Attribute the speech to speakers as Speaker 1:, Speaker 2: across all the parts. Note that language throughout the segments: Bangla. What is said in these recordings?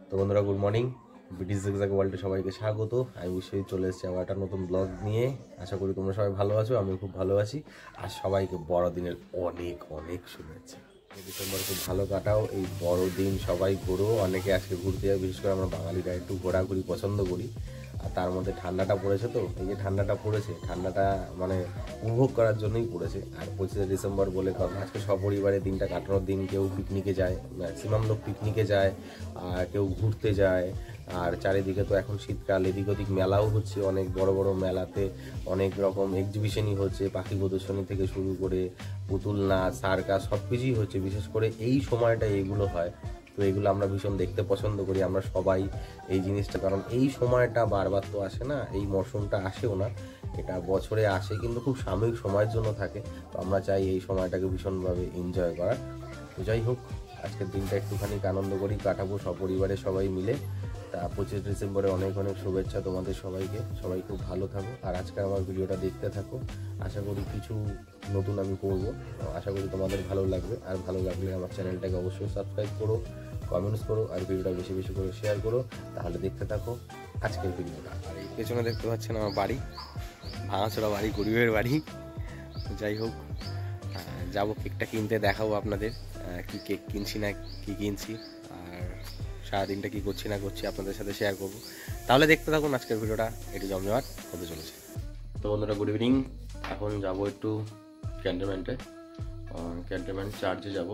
Speaker 1: তো বন্ধুরা, গুড মর্নিং। ব্রিটিশ জিগজ্যাগ ওয়ার্ল্ডে সবাইকে স্বাগত। আমি অবশ্যই চলে এসেছি আবার একটা নতুন ব্লগ নিয়ে। আশা করি তোমরা সবাই ভালো আছো, আমি খুব ভালো আছি। আর সবাইকে বড়দিনের অনেক অনেক শুভেচ্ছা। ডিসেম্বর খুব ভালো কাটাও, এই বড়দিন সবাই করো। অনেকে আজকে ঘুরতে যায়, বিশেষ করে আমরা বাঙালিরা একটু ঘোরাঘুরি পছন্দ করি। আর তার মধ্যে ঠান্ডাটা পড়েছে, তো এই যে ঠান্ডাটা পড়েছে, ঠান্ডাটা মানে উপভোগ করার জন্যই পড়েছে। আর 25শে ডিসেম্বর বলে কথা, আজকে সপরিবারে দিনটা কাটানোর দিন। কেউ পিকনিকে যায়, ম্যাক্সিমাম লোক পিকনিকে যায়, আর কেউ ঘুরতে যায়। আর চারিদিকে তো এখন শীতকাল, এদিক ওদিক মেলাও হচ্ছে, অনেক বড় বড় মেলাতে অনেক রকম এক্সিবিশনই হচ্ছে, পাখি প্রদর্শনী থেকে শুরু করে পুতুল নাচ, সার্কাস সব কিছুই হচ্ছে। বিশেষ করে এই সময়টা এইগুলো হয়, তো এগুলো আমরা ভীষণ দেখতে পছন্দ করি আমরা সবাই এই জিনিসটা। কারণ এই সময়টা বারবার তো আসে না, এই মরশুমটা আসেও না, এটা বছরে আসে কিন্তু খুব সাময়িক সময়ের জন্য থাকে। তো আমরা চাই এই সময়টাকে ভীষণভাবে এনজয় করার। তো যাই হোক, আজকের দিনটা একটুখানি আনন্দ করি, কাটাবো সপরিবারে সবাই মিলে। তা 25 ডিসেম্বরে অনেক অনেক শুভেচ্ছা তোমাদের সবাইকে। সবাই খুব ভালো থাকো, আর আজকে আমার ভিডিওটা দেখতে থাকো। আশা করি কিছু নতুন আমি করবো, আশা করি তোমাদের ভালো লাগবে। আর ভালো লাগলে আমার চ্যানেলটাকে অবশ্যই সাবস্ক্রাইব করো, কমেন্টস করো, আর ভিডিওটা বেশি বেশি করে শেয়ার করো। তাহলে দেখতে থাকো আজকের ভিডিওটা। আর এই পেছনে দেখতে পাচ্ছেন আমার বাড়ি, ভাঙাচোরা বাড়ি, গরিবের বাড়ি। যাই হোক, যাবো কেকটা কিনতে, দেখাবো আপনাদের কি কেক কিনছি না কি কিনছি, আর সারাদিনটা কি করছি না করছি আপনাদের সাথে শেয়ার করবো। তাহলে দেখতে থাকুন আজকের ভিডিওটা, একটু জমজমাট হতে চলেছে। তো বন্ধুরা, গুড ইভিনিং। এখন যাবো একটু ক্যান্টনমেন্ট চার্চে যাব।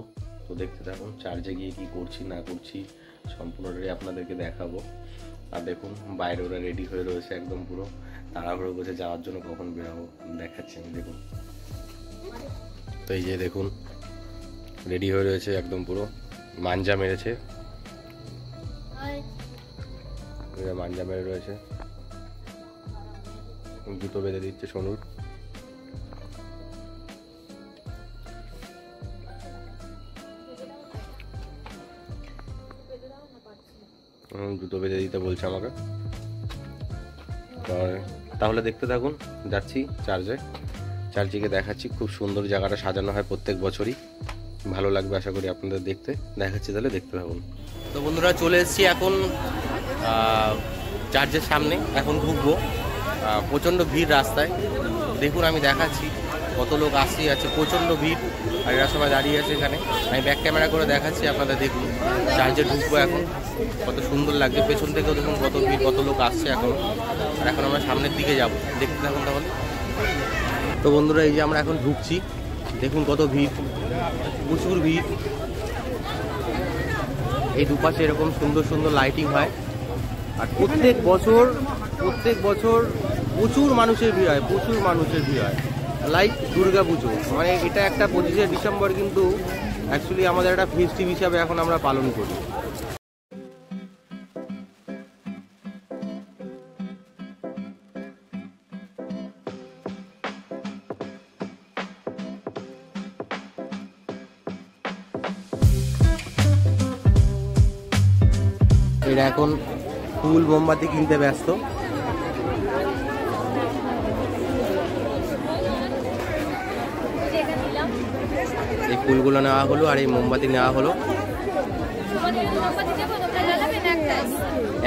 Speaker 1: তো দেখতে থাকুন চার্চে গিয়ে কি করছি না করছি সম্পূর্ণটাই আপনাদেরকে দেখাবো। আর দেখুন বাইরে ওরা রেডি হয়ে রয়েছে, একদম পুরো তাড়াহুড়ো করে যাওয়ার জন্য। কখন বেরোবো দেখাচ্ছি আমি, দেখুন। তো এই যে দেখুন রেডি হয়ে রয়েছে, একদম পুরো মাঞ্জা মেরেছে, মাঞ্জা মেরে রয়েছে, জুতো বেঁধে দিচ্ছে সোনুর। জুতো বেঁধে দিতে বলছে আমাকে। তাহলে দেখতে থাকুন, যাচ্ছি চার্চে দেখাচ্ছি। খুব সুন্দর জায়গাটা সাজানো হয় প্রত্যেক বছরই, ভালো লাগবে আশা করি আপনাদের দেখতে। দেখাচ্ছি, তাহলে দেখতে থাকুন। তো বন্ধুরা, চলে এসেছি এখন চার্চের সামনে। এখন ঢুকবো, প্রচণ্ড ভিড় রাস্তায়। দেখুন আমি দেখাচ্ছি কত লোক আসছে আছে, প্রচণ্ড ভিড়। আর এরা সবাই দাঁড়িয়ে আছে এখানে, আমি ব্যাক ক্যামেরা করে দেখাচ্ছি আপনাদের। দেখুন চার্চে ঢুকবো এখন, কত সুন্দর লাগছে। পেছন থেকেও দেখুন কত ভিড়, কত লোক আসছে এখন। আর এখন আমরা সামনের দিকে যাব, দেখতে থাকুন তাহলে। তো বন্ধুরা, এই যে আমরা এখন ঢুকছি, দেখুন কত ভিড়, প্রচুর ভিড়। এই দুপাশে এরকম সুন্দর সুন্দর লাইটিং হয়। আর প্রত্যেক বছর প্রচুর মানুষের ভিড় হয়, প্রচুর মানুষের ভিড় হয়। লাইক দুর্গা পুজো, মানে এটা একটা 25শে ডিসেম্বর কিন্তু অ্যাকচুয়ালি আমাদের একটা ফেস্টিভ হিসাবে এখন আমরা পালন করি। এরা এখন ফুল মোমবাতি কিনতে ব্যস্ত। এই ফুলগুলো নেওয়া হলো, আর এই মোমবাতি নেওয়া হলো।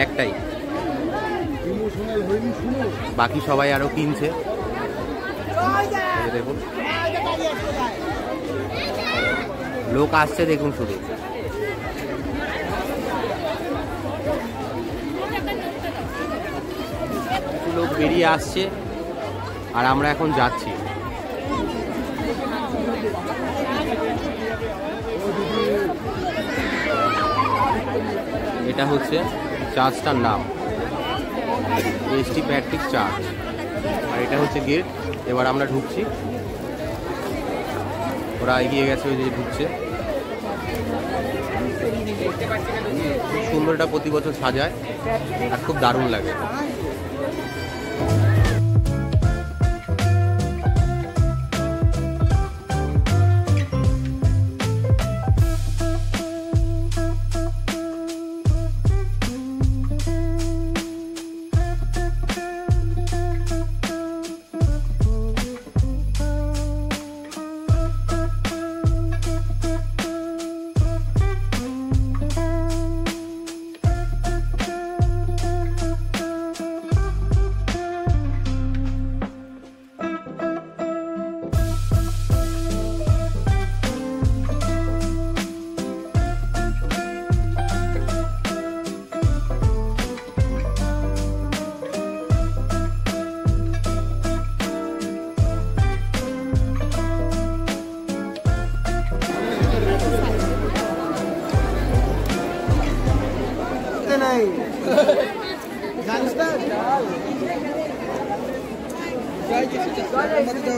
Speaker 1: একটাই, বাকি সবাই আরো কিনছে। দেখুন লোক আসছে, দেখুন শুধু। লোক বেরিয়ে আসছে, আর আমরা এখন যাচ্ছি। এটা হচ্ছে চার্চটার নাম এসটি প্যাট্রিক চার্চ, আর এটা হচ্ছে গেট। এবার আমরা ঢুকছি, ওরা এগিয়ে গেছে, ওই যে ঢুকছে। খুব সুন্দর, এটা প্রতি বছর সাজায় আর খুব দারুণ লাগে।
Speaker 2: মধ্যে নাই জানিস না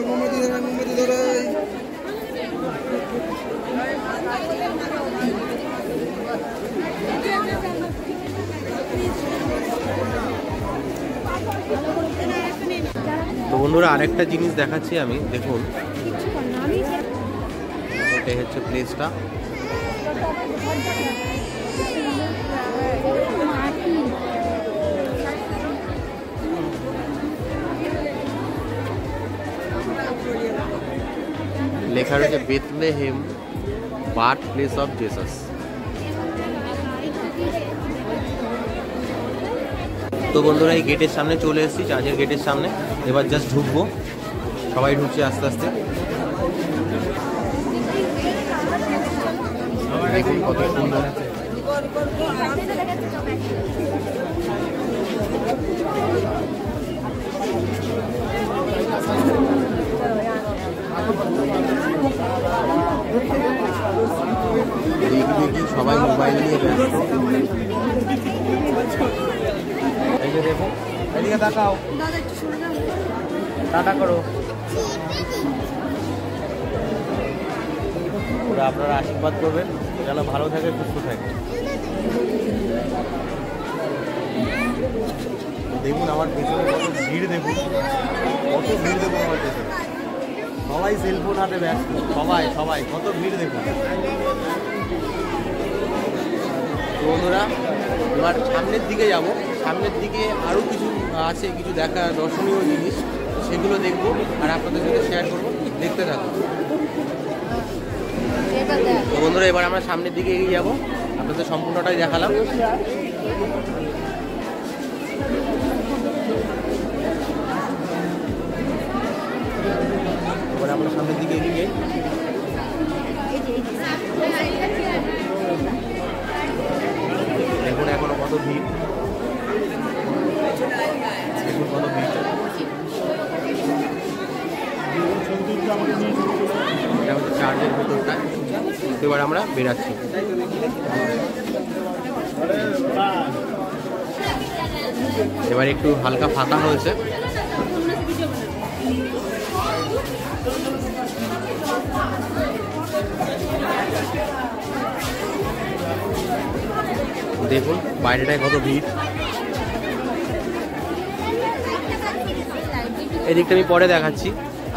Speaker 2: মোমবাতি ধরে
Speaker 1: তো বন্ধুরা আরেকটা জিনিস দেখাচ্ছি আমি, দেখুন এটাই হচ্ছে প্লেসটা। লেখা রয়েছে Bethlehem birth place of Jesus. তো বন্ধুরা এই গেটের সামনে চলে এসেছি, চার্চের গেটের সামনে। এবার জাস্ট ঢুকবো, সবাই ঢুকছে আস্তে আস্তে। দেখুন কত সুন্দর। সবাই মোবাইল নিয়ে ব্যস্ত। এই যে দেখো, এদিকে তাকাও, টাটা করো। ওরা আপনারা আশীর্বাদ করবেন যেন ভালো থাকে, সুস্থ থাকে। দেখুন আমার পেছনে কত ভিড়, দেখুন কত ভিড়, দেখুন আমার পেছনে সবাই সেলফোন হাতে ব্যস্ত, সবাই সবাই কত ভিড় দেখুন। বন্ধুরা এবার সামনের দিকে যাব, সামনের দিকে আরও কিছু আছে, কিছু দেখা দর্শনীয় জিনিস, সেগুলো দেখবো আর আপনাদের সাথে শেয়ার করবো, দেখতে থাকুন। তো বন্ধুরা এবার আমরা সামনের দিকে এগিয়ে যাবো, আপনাদের সম্পূর্ণটাই দেখালাম। এবার আমরা সামনের দিকে এগিয়ে দেখুন এখনো কত ভিড়, দেখুন কত ভিড়। এটা হচ্ছে চার্চের ভেতরটা। এবার আমরা বেরাচ্ছি। এবার একটু হালকা ফাঁকা হয়েছে। দেখুন বাইরেটায় কত ভিড়। এদিকটা আমি পরে দেখাচ্ছি,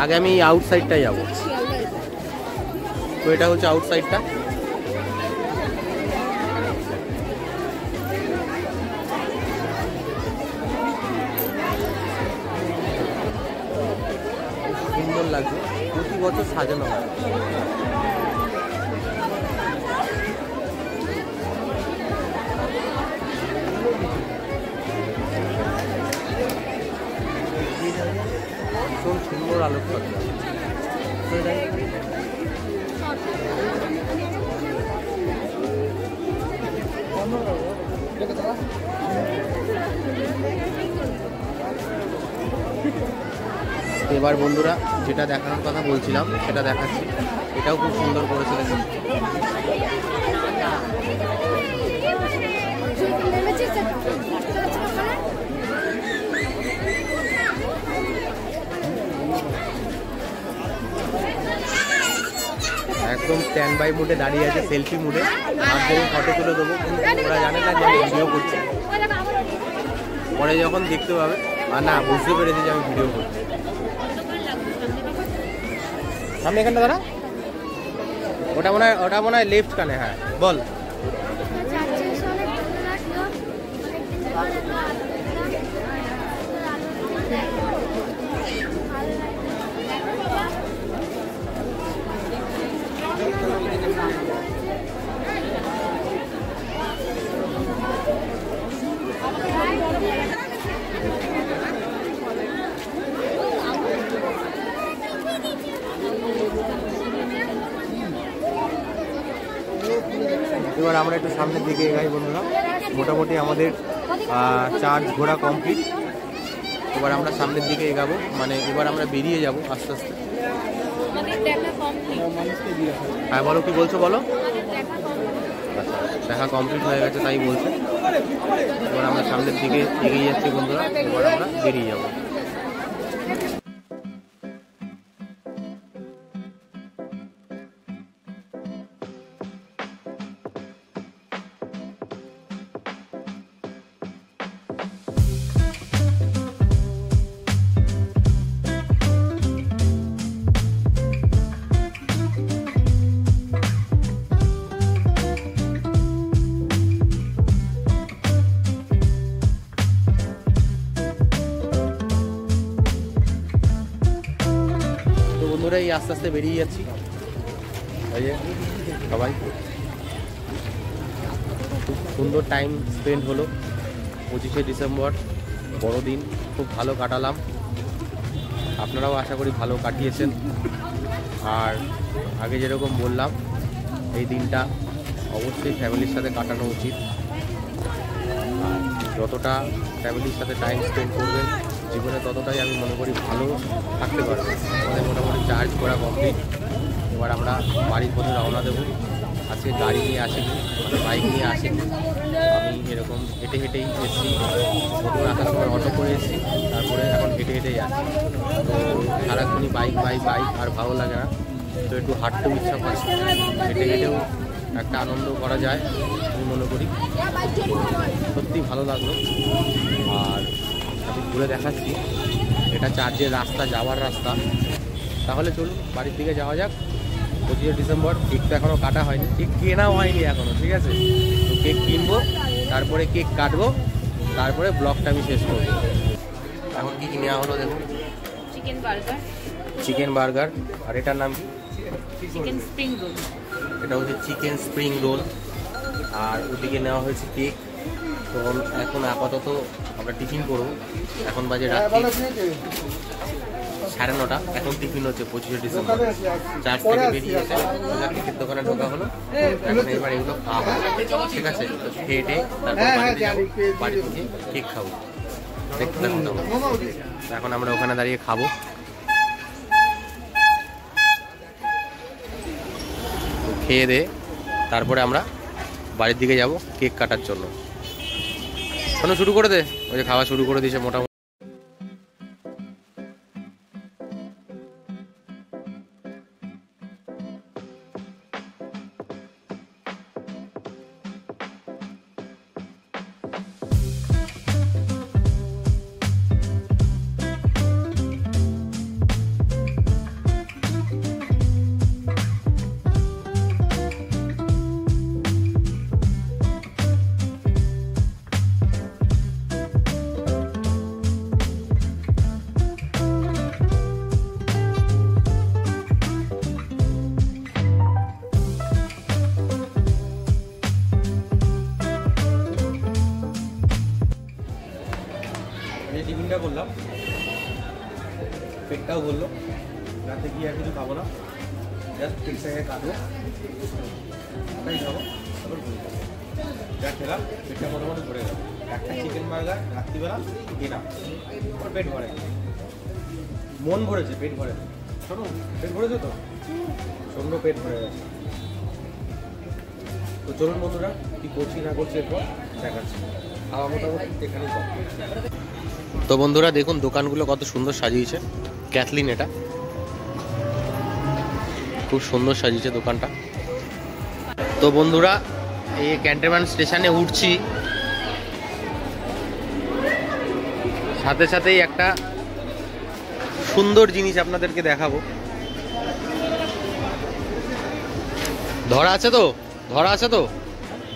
Speaker 1: আগে আমি আউটসাইডটাই যাবো। তো এটা হচ্ছে আউটসাইডটা। সুন্দর লাগছে, প্রতি বছর সাজানো হয়। ভীষণ সুন্দর আলোকসজ্জা। এবার বন্ধুরা যেটা দেখানোর কথা বলছিলাম সেটা দেখাচ্ছি, এটাও খুব সুন্দর করেছে। একদম স্ট্যান্ড বাই মুডে দাঁড়িয়ে আছে, সেলফি মুডে। আর ধরে ফটো তুলে দেবো, কিন্তু ওরা জানে না যে আমি ভিডিও করছি। পরে যখন দেখতে পাবে, আর না বুঝতে পেরেছি যে আমি ভিডিও করছি। সামনে এখানটা দাঁড়া, ওটা মনে হয় লেফট কানে। হ্যাঁ বল। এবার আমরা একটু সামনের দিকে এগাই বন্ধুরা। মোটামুটি আমাদের চার্জ ঘোরা কমপ্লিট। এবার আমরা সামনের দিকে এগাবো, মানে এবার আমরা বেরিয়ে যাব আস্তে আস্তে। হ্যাঁ বলো, কি বলছো বলো। আচ্ছা দেখা কমপ্লিট হয়ে গেছে তাই বলছে। এবার আমরা সামনের দিকে এগিয়ে যাচ্ছি বন্ধুরা, এবার আমরা বেরিয়ে যাবো। বন্ধুরা এই আস্তে আস্তে বেরিয়ে যাচ্ছি, এই যে সবাই খুব সুন্দর টাইম স্পেন্ড হলো। 25শে ডিসেম্বর বড়দিন খুব ভালো কাটালাম, আপনারাও আশা করি ভালো কাটিয়েছেন। আর আগে যেরকম বললাম, এই দিনটা অবশ্যই ফ্যামিলির সাথে কাটানো উচিত। আর যতটা ফ্যামিলির সাথে টাইম স্পেন্ড করবেন জীবনে ততটাই আমি মনে করি ভালো থাকতে পারবে। আমাদের মোটামুটি চার্জ করা কমপ্লিট, এবার আমরা বাড়ির পথে রওনা দেবো। আজকে গাড়ি নিয়ে আসিনি, মানে বাইক নিয়ে আসিনি, আমি এরকম হেঁটে হেঁটেই এসেছি। প্রথমে আসার সময় অটো করে এসেছি, তারপরে এখন হেঁটে হেঁটেই যাচ্ছি। তো সারাক্ষণই বাইক বাইক বাইক আর ভালো লাগে না, তো একটু হাঁটতেও ইচ্ছা করে, হেঁটে হেঁটেও একটা আনন্দ করা যায় আমি মনে করি। সত্যি ভালো লাগলো। আর আমি ঘুরে দেখাচ্ছি, এটা চার্চের রাস্তা, যাওয়ার রাস্তা। তাহলে চলুন বাড়ির দিকে যাওয়া যাক। 25শে ডিসেম্বর কেক তো এখনও কাটা হয়নি, কেক কেনাও হয়নি এখনও, ঠিক আছে? তো কেক কিনবো, তারপরে কেক কাটবো, তারপরে ব্লগটা আমি শেষ করবো। এখন কি নেওয়া হলো দেখুন,
Speaker 3: চিকেন বার্গার,
Speaker 1: চিকেন বার্গার। আর এটার নাম কি?
Speaker 3: Chicken spring roll.
Speaker 1: এটা হচ্ছে চিকেন স্প্রিং রোল। আর ওদিকে নেওয়া হয়েছে কেক। তো এখন আপাতত আমরা টিফিন করবো। এখন বাজে রাত্রি 9:30। এখন টিফিন হচ্ছে 25শে ডিসেম্বর। চার্চ থেকে বেরিয়ে এসে কেকের দোকানে ঢোকা হলো। এখন এবার এগুলো খাওয়া, ঠিক আছে? খেয়ে টেয়ে তারপর বাড়িতে যাবো, বাড়ি থেকে কেক খাবো। দেখতে থাকুন। এখন আমরা ওখানে দাঁড়িয়ে খাবো। খেয়ে দে তারপরে আমরা বাড়ির দিকে যাব কেক কাটার জন্য। শুরু করে দে, ওই যে খাওয়া শুরু করে দিয়েছে মোটামুটি। টিফিনটা করলাম, পেটটাও বললো, রাতে গিয়ে আর কিছু খাবো না, জাস্ট কেকটাকে কাটবো, ওটাই খাবো, তারপর যা খেলাম পেটটা মোটামুটি ভরে গেল। একটা চিকেন বার্গার রাত্রিবেলা কেনা, ওর পেট ভরে, মন ভরেছে, পেট ভরে। শোনো, পেট ভরেছে তো, শোনো পেট ভরে গেছে। তো চলুন বন্ধুরা, কি করছি না করছি এরপর দেখাচ্ছি। খাওয়া মোটামুটি এখানেই কম। তো বন্ধুরা দেখুন দোকানগুলো কত সুন্দর সাজিয়েছে। ক্যাথলিন, এটা খুব সুন্দর সাজিয়েছে দোকানটা। তো বন্ধুরা এই ক্যান্টনমেন্ট স্টেশনে উঠছি, সাথে সাথেই একটা সুন্দর জিনিস আপনাদেরকে দেখাবো। ধরা আছে তো, ধরা আছে তো,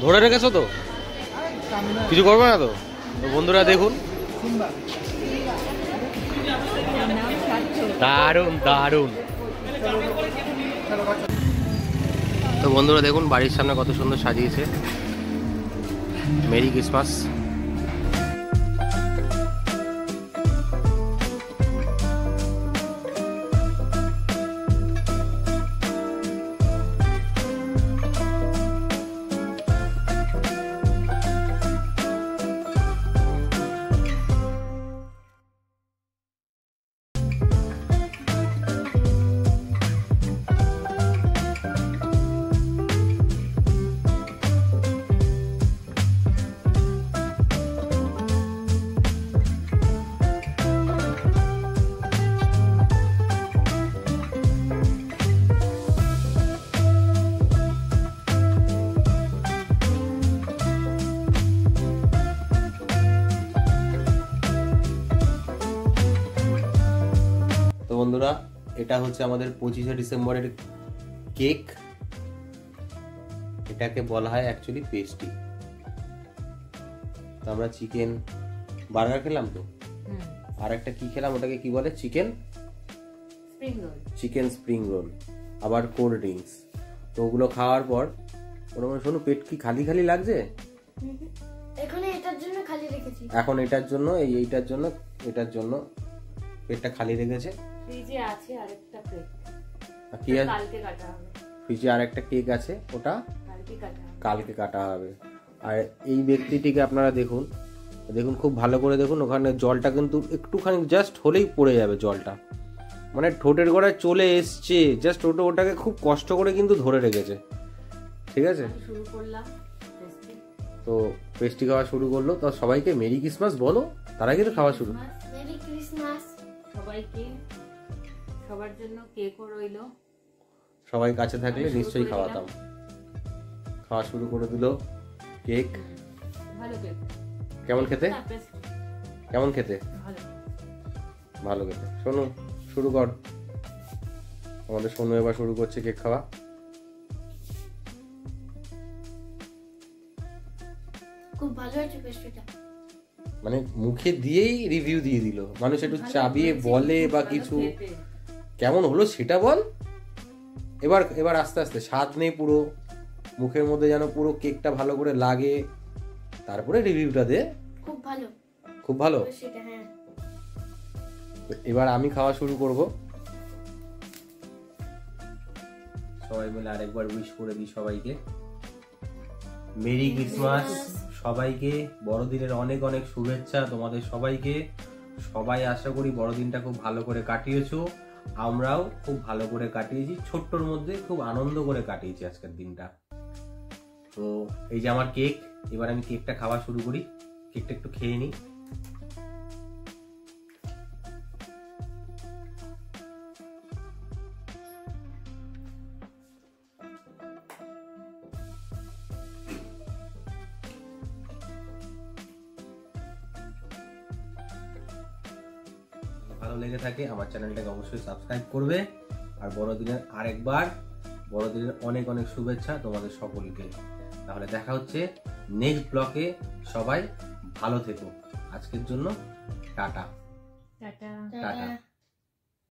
Speaker 1: ধরে রেখেছো তো, কিছু করবে না তো? তো বন্ধুরা দেখুন, দারুণ দারুণ। তো বন্ধুরা দেখুন বাড়ির সামনে কত সুন্দর সাজিয়েছে। Merry Christmas. বন্ধুরা, এটা হচ্ছে আমাদের 25শে ডিসেম্বরের কেক। এটাকে বলা হয় অ্যাকচুয়ালি পেস্ট্রি। তো আমরা চিকেন বার্গার খেলাম, তো আর একটা কি খেলাম, ওটাকে কি বলে, chicken
Speaker 3: spring roll.
Speaker 1: Chicken spring roll, আবার কোল্ড ড্রিঙ্কস। তো ওগুলো খাওয়ার পর ওর মনে শোনো পেট কি খালি খালি লাগছে?
Speaker 4: এখানে এটার জন্য খালি রেখেছি।
Speaker 1: এখন এটার জন্য এটার জন্য পেটটা খালি রেখেছে।
Speaker 3: ফ্রিজে আছে আরেকটা কেক,
Speaker 1: আর কি আছে?
Speaker 3: কালকে কাটা হবে।
Speaker 1: ফ্রিজে আরেকটা কেক আছে, ওটা
Speaker 3: কালকে কাটা হবে।
Speaker 1: কালকে কাটা হবে। আর এই ব্যক্তিটিকে আপনারা দেখুন, খুব ভালো করে দেখুন, ওখানে জলটা কিন্তু একটুখানি জাস্ট হলেই পড়ে যাবে জলটা, মানে ঠোঁটের গোড়ায় চলে এসছে, জাস্ট ওটাকে খুব কষ্ট করে কিন্তু ধরে রেখেছে। ঠিক আছে,
Speaker 3: শুরু করলাম পেস্ট্রি।
Speaker 1: তো পেস্ট্রি খাওয়া শুরু করলো। তো সবাইকে মেরি ক্রিসমাস বলো, তার আগে তো খাওয়া শুরু।
Speaker 4: মেরি ক্রিসমাস
Speaker 3: সবাইকে, সবার জন্য কেকও রইলো।
Speaker 1: সবাই কাছে থাকলে নিশ্চয়ই খাওয়াতাম। খাওয়া শুরু করে দিল কেক।
Speaker 3: ভালো কেক।
Speaker 1: কেমন খেতে?
Speaker 3: না, পেস্ট্রি
Speaker 1: কেমন খেতে?
Speaker 3: ভালো।
Speaker 1: ভালো খেতে। শোনো, শুরু কর। আমাদের সোনু এবার শুরু করছে কেক খাওয়া।
Speaker 4: খুব ভালো হয়েছে পেস্ট্রিটা।
Speaker 1: মানে মুখে দিয়েই রিভিউ দিয়ে দিল, মানুষ একটু চাবিয়ে বলে বা কিছু কেমন হলো সেটা বল। এবার আস্তে আস্তে, স্বাদ নেই পুরো মুখের মধ্যে, যেন পুরো কেকটা ভালো করে লাগে, তারপরে রিভিউটা দে।
Speaker 4: খুব ভালো,
Speaker 1: খুব ভালো।
Speaker 4: সেটা হ্যাঁ।
Speaker 1: এবার আমি খাওয়া শুরু করব। সবাই মিলে আরেকবার উইশ করে দিই সবাইকে, মেরি ক্রিসমাস। সবাইকে বড়দিনের অনেক অনেক শুভেচ্ছা তোমাদের সবাইকে। সবাই আশা করি বড়দিনটা খুব ভালো করে কাটিয়েছো, আমরাও খুব ভালো করে কাটিয়েছি, ছোট্টর মধ্যে খুব আনন্দ করে কাটিয়েছি আজকের দিনটা। তো এই যে আমার কেক, এবার আমি কেকটা খাওয়া শুরু করি। কেকটা একটু খেয়ে নিই। ভালো লেগে থাকে আমার চ্যানেলটাকে অবশ্যই সাবস্ক্রাইব করবে। আর বড়দিনের আরেকবার বড়দিনের অনেক অনেক শুভেচ্ছা তোমাদের সকলকে। তাহলে দেখা হচ্ছে নেক্সট ব্লকে। সবাই ভালো থেকো। আজকের জন্য টাটা।
Speaker 3: টাটা।
Speaker 1: টাটা।